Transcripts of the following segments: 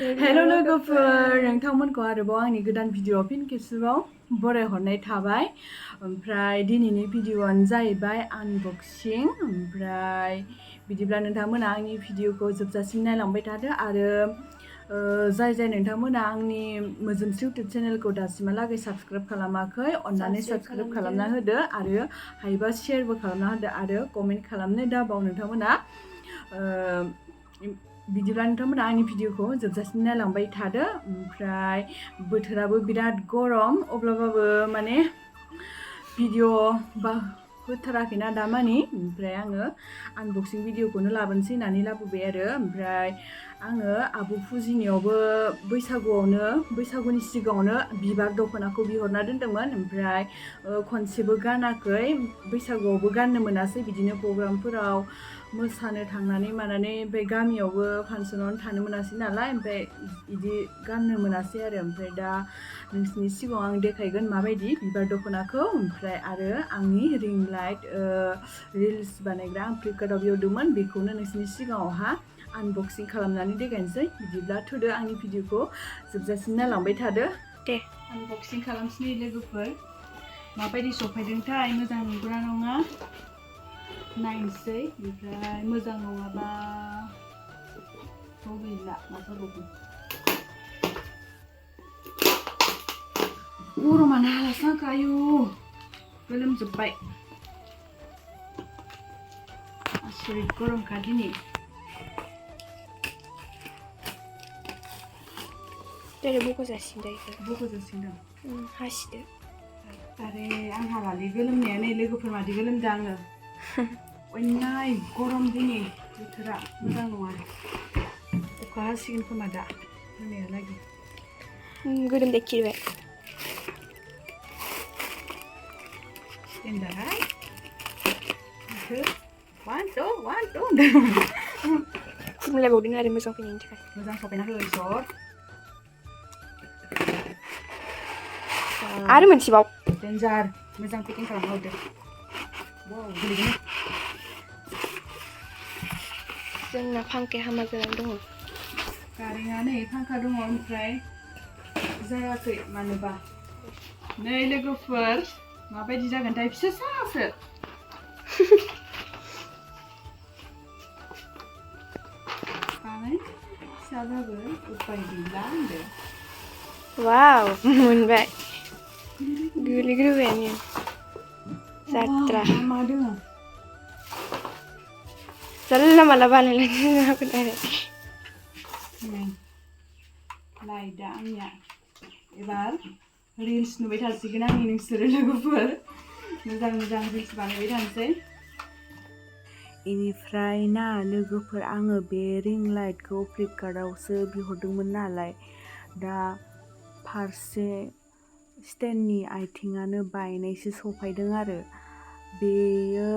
Hello लोगोफोर नोंथांमोनखौ आरोबाव आंनि गोदान भिडिअ फिन खेबसेबाव बरायहरनाय थाबाय ओमफ्राय दिनैनि भिडिअआनो जाहैबाय आनबक्सिं ओमफ्राय बिदिब्ला नोंथांमोना आंनि भिडिअखौ जोबजासिम नायलांबाय थादो आरो जाय नोंथांमोना आंनि मोजोमस्रि इउटुब चेनेलखौ दासिमहालागै साबस्क्राइब खालामाखै अन्नानै साबस्क्राइब खालामना होदो आरो हायोबा शेयारबो खालामना होदो आरो कमेन्ट खालामनो दाबाव नोंथांमोना बिदिब्ला नोंथांमोना आंनि भिडिअखौ जोबजासिम नायलांबाय थादो ओमफ्राय बोथोराबो बिराद गरम अब्लाबो माने भिडिअ होथाराखैना दामानि ओमफ्राय आङो आनबक्सिं भिडिअखौनो लाबोनोसै होननानै लाबोबाय आरो ओमफ्राय आङो आब' फुजिनायावबो बैसागुनि सिगाङावनो बिबार दख'नाखौ बिहरना दोनदोंमोन ओमफ्राय खनसेबो गानाखै बैसागुआवबो गाननो मोनासै बिदिनो प्रग्रामफोराव मोसानो थांनानै मानानै ओमफ्राय गामियावबो फांसनावनो थानो मोनासै नालाय ओमफ्राय बिदि गाननो मोनासै आरो ओमफ्राय दा नोंसिनि सिगाङाव आं देखायगोन माबायदि बिबार दख'नाखौ ओमफ्राय आरो आंनि रिं लाइट रिल्स बानायग्रा आं फ्लिपकार्टआव बिहरदोंमोन बेखौनो नोंसिनि सिगाङावहा आनबक्सिं खालामनानै देखायनोसै बिदिब्ला थुदो आंनि भिडिअखौ जोबजासिम नायलांबाय थादो दे आनबक्सिं खालामसै लोगोफोर माबायदि सफायदोंथाय मोजां नंगौना नङा नायनोसै ओमफ्राय मोजां नङाबा गैला माथाबावगोन गरमानो हालासो आंखो आयु गोलोमजोब्बाय आसरित गरमखा दिनै Dari buku zasinda itu. बख' जासिगोन Hasida. आरे आं हालालै गोलोमनाया नै लोगोफोर मादि गोलोमदों आङो अयनाय गरम दिनै बोथोरा मोजां नङा अखा हासिगोन खोमा दा मोनायालागै Gurung dekir be. Indahay one two Simula baudin ada masang pinjam kan. मोजां सफायना हो इसर Ada masih bau. डेन्जार मोजां पेकिं खालामना हरदो वाव गोलैगोन जोंना फांखाया हामा जानानै दङ कारेन्टआ नै फांखा दङ ओमफ्राय जायाखै मानोबा नै लोगोफोर माबायदि जागोनथाय फिसासो फिसाबाबो उपाय गैला होनदो Wow, मोनबाय गोलैग्रोबायानो जात्रा मा दोङो जानला माला बानायलांनो हागोन आरो लाइटआ आंनिया एबार रिल्स नुबाय थासिगोन आंनि नोंसोरो लोगोफोर मोजां रिल्स बानायबाय थानोसै इनिफ्राय ना लोगोफोर आङो बे रिं लाइटखौ फ्लिपकार्टआवसो बिहरदोंमोन नालाय दा फारसे स्टेन्डनि आथिङानो बायनायसो सफायदों आरो बेयो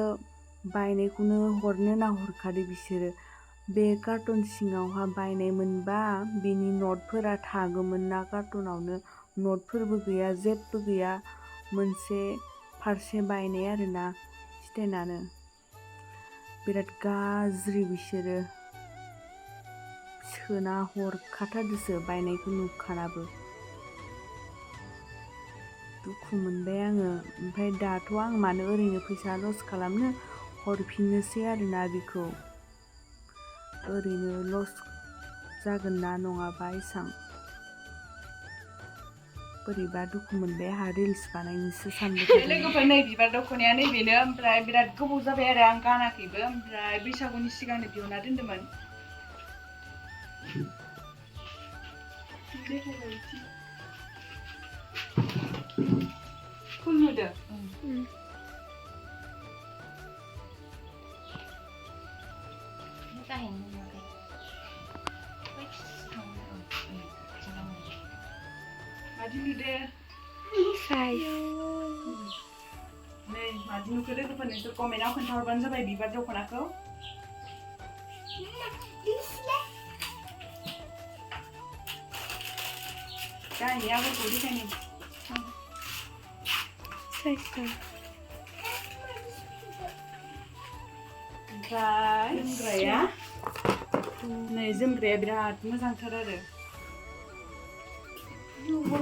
बायनायखौनो हरनो ना हरखादो बिसोरो बे कार्टन सिङावहा बायनाय मोनबा बेनि नटफोरा थागौमोन ना कार्टनावनो नटफोरबो गैया जेबो गैया मोनसे फारसे बायनाय आरोना स्टेन्डआनो बिराद गाज्रि बिसोरो सोना हरखाथारदोसो बायनायखौ नुखानाबो दुखु मोनबाय आङो ओमफ्राय दाथ' आं मानो ओरैनो फैसा लस खालामनो हरफिननोसै आरोना बेखौ ओरैनो लस जागोन ना नङाबा एसां बोरैबा दुखु मोनबाय आंहा रिल्स बानायनोसो सानबाय लोगोफोर नै बिबार दख'नाया नैबेनो ओमफ्राय बिराद गोबाव जाबाय आरो आं गानाखैबो ओमफ्राय बैसागुनि सिगांनो बिहरना दोनदोंमोन फुल नुदो मादि नुदो नै मादि नुखो लोगोफोर नोंसोर कमेन्टआव खोन्थाहरबानो जाबाय बिबार दख'नाखौ गाहायनि आगरखौ देखायनि ओमफ्राय जोमग्राया नै जोमग्राया बिराद मोजांथार आरो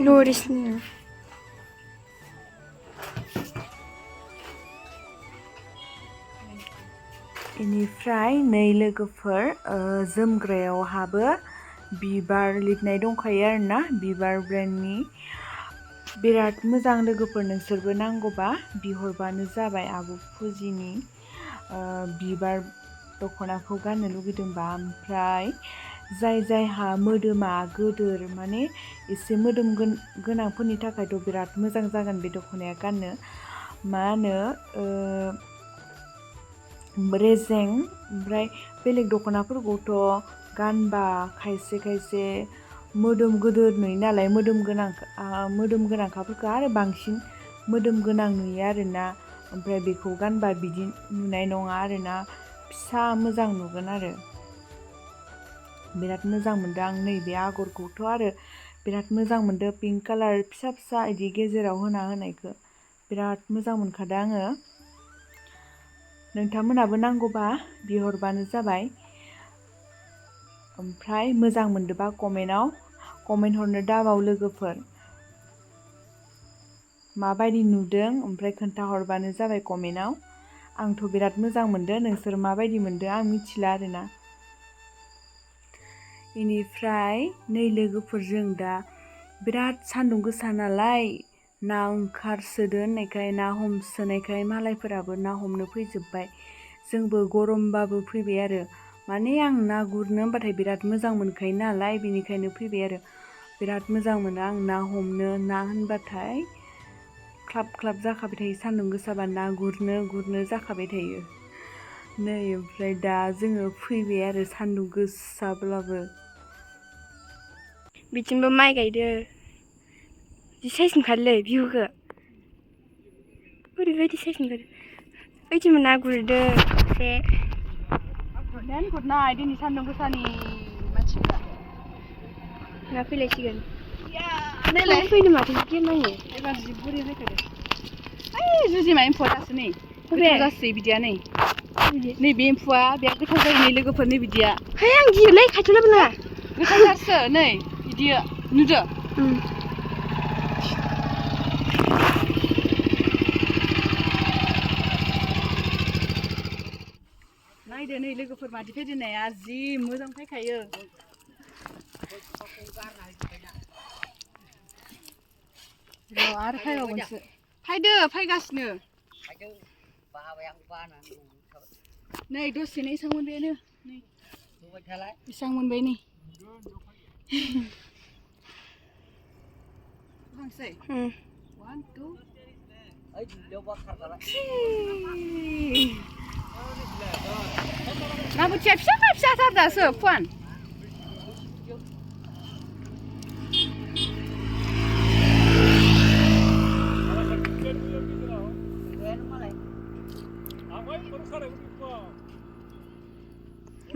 लरिसनि बेनिफ्राय नै लोगोफोर जोमग्रायावहाबो बिबार लिरनाय दंखायो आरोना बिबार ब्रेन्डनि बिराद मोजां लोगोफोर नोंसोरबो नांगौबा बिहरबानो जाबाय आब' फुजिनि बिबार दख'नाखौ गाननो लुगैदोंबा ओमफ्राय जायहा मोदोमा गोदोर माने एसे मोदोम गोनांफोरनि थाखायथ' बिराद मोजां जागोन बे दख'नाया गाननो मा होनो रेजें ओमफ्राय बेलेग दख'नाफोरखौथ' गानबा खायसे मोदोम गोदोर नुयो नालाय मोदोम गोनांखाफोरखौ आरो बांसिन मोदोम गोनां नुयो आरोना ओमफ्राय बेखौ गानबा बिदि नुनाय नङा आरोना फिसा मोजां नुगोन आरो बिराद मोजां मोनदों आं नैबे आगरखौथ' आरो बिराद मोजां मोनदों पिंक कालार फिसा बिदि गेजेराव होनायखौ बिराद मोजां मोनखादों आङो नोंथांमोनाबो नांगौबा बिहरबानो जाबाय ओमफ्राय मोजां मोनदोंबा कमेन्ट हरनो दाबाव लोगोफोर माबायदि नुदों ओमफ्राय खोन्थाहरबानो जाबाय कमेन्टआव आंथ' बिराद मोजां मोनदों नोंसोर माबायदि मोनदों आं मिथिला आरोना बेनिफ्राय नै लोगोफोरजों दा बिराद सान्दुं गोसा नालाय ना ओंखारसोदो होननायखाय ना हमसोनायखाय मालायफोराबो ना हमनो फैजोब्बाय जोंबो गरमबाबो फैबाय आरो माने आं ना गुरनो होनबाथाय बिराद मोजां मोनखायो नालाय बेनिखायनो फैबाय आरो बिराद मोजां मोनो आं ना हमनो ना होनबाथाय ख्लाब जाखाबाय थायो सान्दुं गोसाबा ना गुरनो जाखाबाय थायो नै ओमफ्राय दा जोङो फैबाय आरो सान्दुं गोसाब्लाबो बिथिंबो माइ गायदो जि साइज ओंखारलै भिउखौ ओरैबायदि साइज ओंखारो ओइथिंबो ना गुरदो एसे गुरनाय दिनै सान्दुं गोसानि मानसिफ्रा ना फैलायसिगोन फैनो माथो गेमायो एबार जि बुरि फैखादो ओइ जुजिमा एम्फौआ दासो नै गोथाव जासै बिदिया नै बे एम्फौआ बिराद गोथाव जायो नै लोगोफोर नै बिदिया है आं गियोलै खाथियाव लाबोनाङा गोथाव जासो नै बिदिया नुदो नायदो नै लोगोफोर मादि फैदोनाया जि मोजां फैखायो आरो फैबावगोनसो फैगासिनो नै दसेनो एसां मोनबायानो नै एसां मोनबाय नै हांसै 1 2 ना बोथिया फिसाथार दासो फुवान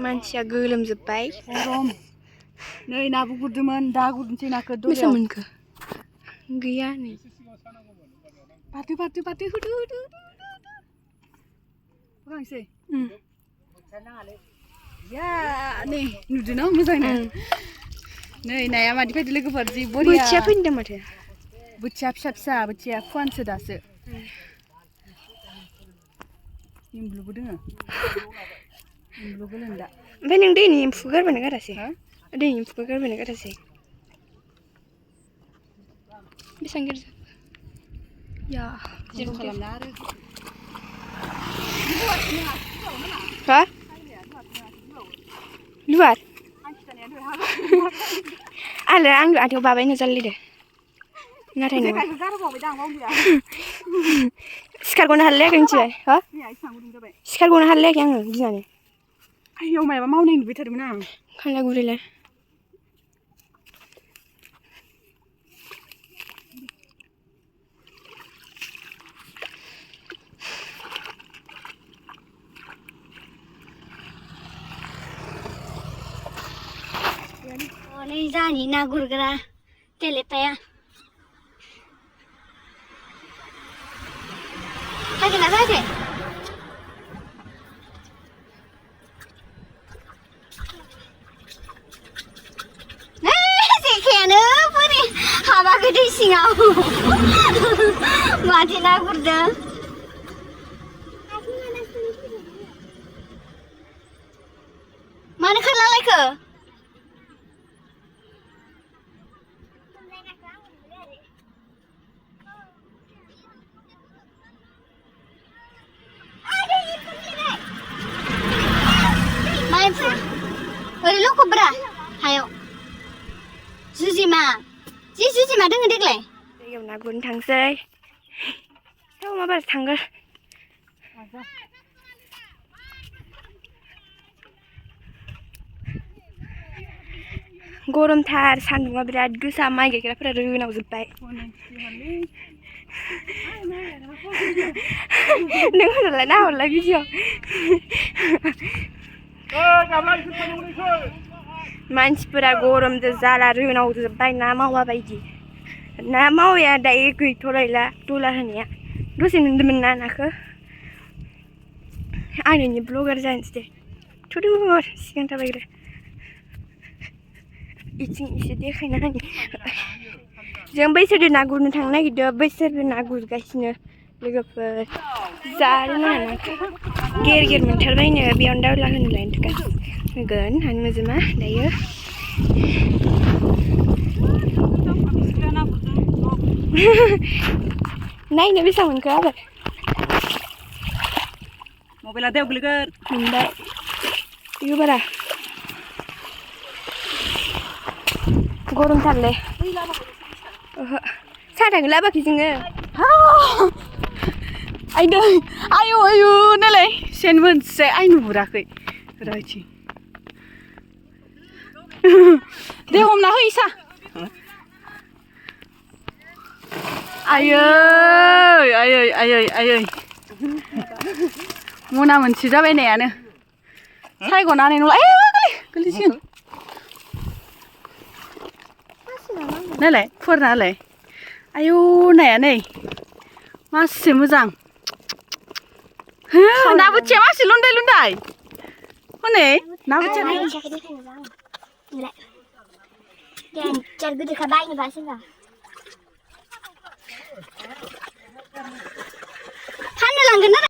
मानसिया गोलोमजोब्बाय गरम नै नाबो गुरदोंमोन दा गुरनोसै नाखौ बेसे मोनखो गैया नै पार्टी होदो हांसै या नै नुदों ना मोजांनो नै नाया मादि फैदो लोगोफोर जि बरिया बोथिया फैदों माथो बोथिया फिसा बोथिया फुवानसो दासो एम्बुबो दोङो एम्बु गोलोन्दा ओमफ्राय नों दैनि एम्फौ गारबायना गारासै दैनि एम्फौखौ गारबायना गारासै बेसेबां गिदिर या जेबो खालामना आरो हा लुवार आलो आं आथियाव बाबायनो जालायदो नाथाय नङा सिखारग'नो हालायाखै मिथिबाय हा सिखारग'नो हालायाखै आङो गिनानै आयौ माबा मावनाय नुबाय थादोंमोन आं खानला गुरैलाय नै जानि ना गुरग्रा तेलेपाया फैगोन ना फैयाखै जेखायानो बोरै हाबाखै बे दै सिङाव माथो ना गुरदों मानो खारलालायखो माइफोर ओरै लखबब्रा हायाव जुजिमा जि जुजिमा दोङो देग्लाय दैयाव ना गुरनो थांसै औ माबार थांगोन गरमथार सान्दुंआ बिराद गोसा माइ गायग्राफोरा रोनावजोब्बाय नों हरलाय ना हरलाय भिडिअ मानसिफोरा गरमजों जाला रोनावजोब्बाय ना मावा बायदि ना मावाया दायो गैथ'लायला डलार होनाया दसे नुदोंमोन ना नाखौ आं नोंनि ब्लगार जानोसै दे थुदुर सिगां थाबायग्रा इथिं एसे देखायना होनि जों बैसोरजों ना गुरनो थांनो नागिरदों बैसोरबो ना गुरगासिनो लोगोफोर जानो ना गेर गेर मोनथारबायनो बेयावनो दावला होनो लायनो थाखाय होगोन आं मोजोमा दायो नायनो बेसेबां मोनखो आरो मबाइला दैयाव गोलैगोन मोनबाय बेखौ बारा गरमथारलै ओहो साथाखौ लाबोआखै जोङो आयदै आयु आयु नालाय सेन मोनसे आइ नुहुराखै रायथि दे हमना हो इसा आयै आयै आयै आयै मना मोनसे जाबायनायानो सायग'नानै नंला गोलैसिगोन नालाय फुवारनालाय आयु नाया नै मासे मोजां ना बोथिया मासे लुन्दाय लुन्दाय हनै ना बोथिया चार गोदोखा बायनो बासोबा फाननो लांगोन ना